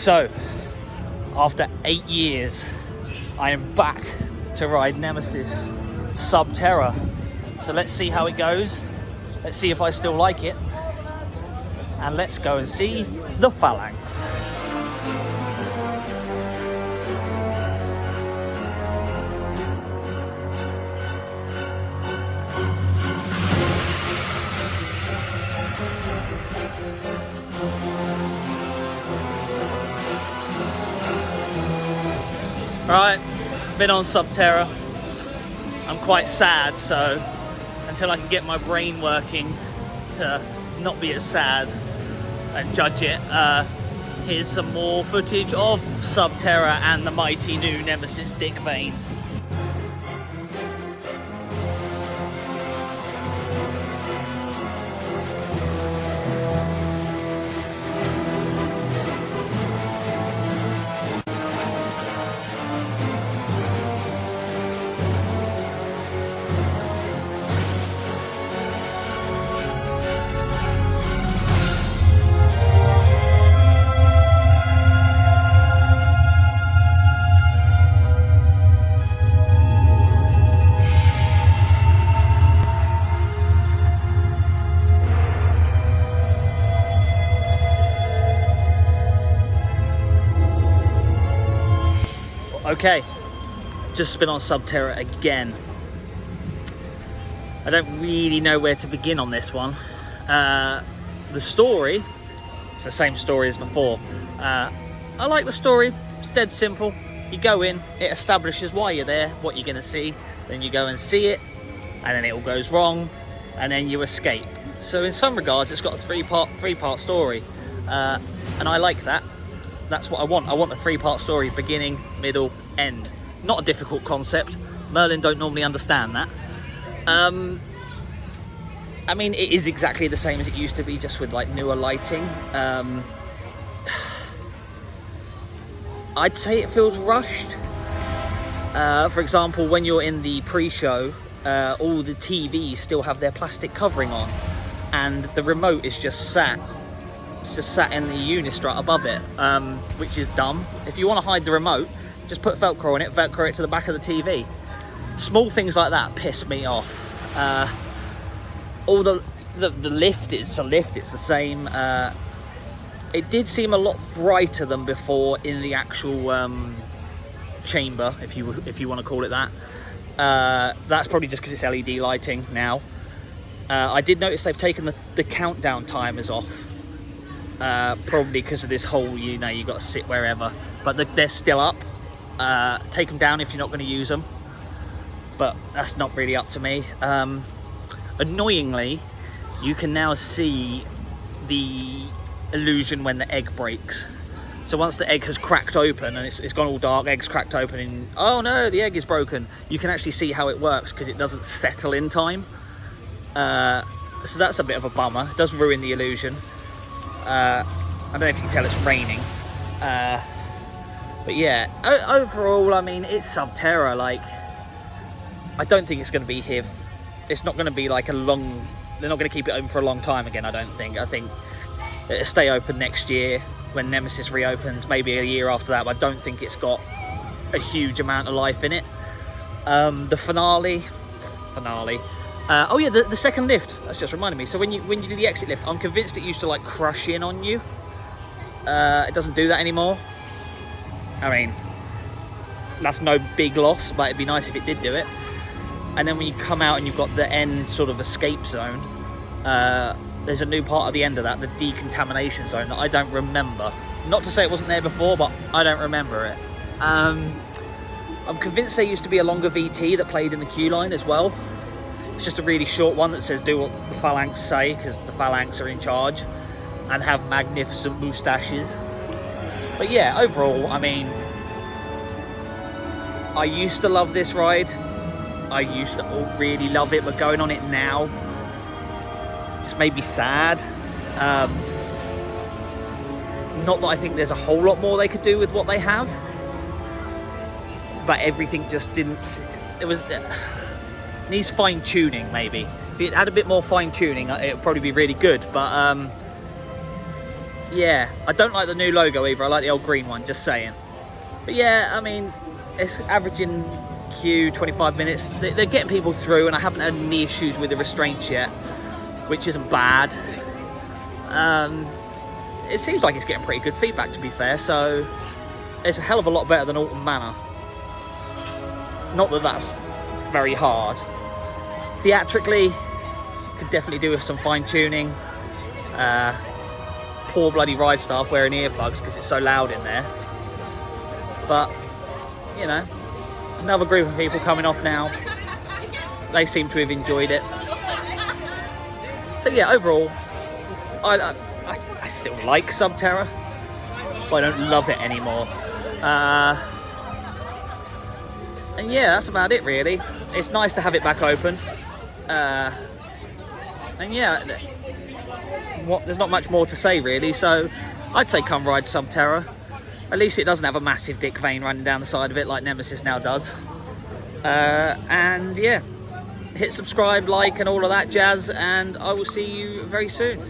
So, after 8 years, I am back to ride Nemesis Sub Terra. So let's see how it goes. Let's see if I still like it. And let's go and see the Phalanx. Right, been on Sub Terra. I'm quite sad, so until I can get my brain working to not be as sad and judge it, here's some more footage of Sub Terra and the mighty new Nemesis Dick Vane. Okay, just been on Sub Terra again. I don't really know where to begin on this one. The story, it's the same story as before. I like the story, it's dead simple. You go in, it establishes why you're there, what you're going to see, then you go and see it, and then it all goes wrong, and then you escape. So in some regards, it's got a three-part story, and I like that. That's what I want. I want a three-part story, beginning, middle, end. Not a difficult concept. Merlin don't normally understand that. I mean, it is exactly the same as it used to be, just with like newer lighting. I'd say it feels rushed. For example, when you're in the pre-show, all the TVs still have their plastic covering on, and the remote is just sat. It's just sat in the unistrut above it, which is dumb. If you want to hide the remote, just put Velcro on it, Velcro it to the back of the TV. Small things like that piss me off. All the lift, it's a lift, it's the same. It did seem a lot brighter than before in the actual chamber, if you want to call it that. That's probably just because it's LED lighting now. I did notice they've taken the countdown timers off. Probably because of this whole, you know, you got to sit wherever, but they're still up. Take them down if you're not going to use them, but that's not really up to me. Annoyingly, you can now see the illusion when the egg breaks. So once the egg has cracked open and it's gone all dark, egg's cracked open, and oh no, the egg is broken, you can actually see how it works because it doesn't settle in time. So that's a bit of a bummer. It does ruin the illusion. I don't know if you can tell it's raining, but yeah, overall, I mean, it's Sub Terra. Like, I don't think it's going to be here. It's not going to be like a long. They're not going to keep it open for a long time again. I don't think. I think it'll stay open next year when Nemesis reopens, maybe a year after that. But I don't think it's got a huge amount of life in it. The finale. Oh yeah, the second lift. That's just reminded me. So when you do the exit lift, I'm convinced it used to like crush in on you. It doesn't do that anymore. I mean, that's no big loss, but it'd be nice if it did do it. And then when you come out and you've got the end sort of escape zone, there's a new part at the end of that, the decontamination zone, that I don't remember. Not to say it wasn't there before, but I don't remember it. I'm convinced there used to be a longer VT that played in the queue line as well. It's just a really short one that says do what the Phalanx say, because the Phalanx are in charge and have magnificent moustaches. But yeah, overall, I mean, I used to love this ride. I used to really love it, but going on it now just made me sad. Not that I think there's a whole lot more they could do with what they have, but everything just didn't. It was needs fine tuning. Maybe if it had a bit more fine tuning, it would probably be really good. But yeah, I don't like the new logo either. I like the old green one, just saying. But yeah, I mean, it's averaging queue 25 minutes. They're getting people through, and I haven't had any issues with the restraints yet, which isn't bad. It seems like it's getting pretty good feedback, to be fair, so it's a hell of a lot better than Alton Manor. Not that that's very hard. Theatrically, could definitely do with some fine-tuning. Poor bloody ride staff wearing earplugs because it's so loud in there. But, you know, another group of people coming off now. They seem to have enjoyed it. So yeah, overall, I still like Terra, but I don't love it anymore. And yeah, that's about it really. It's nice to have it back open. And yeah, there's not much more to say really, so I'd say come ride Terra. At least it doesn't have a massive dick vein running down the side of it like Nemesis now does. And yeah, hit subscribe, like and all of that jazz, and I will see you very soon.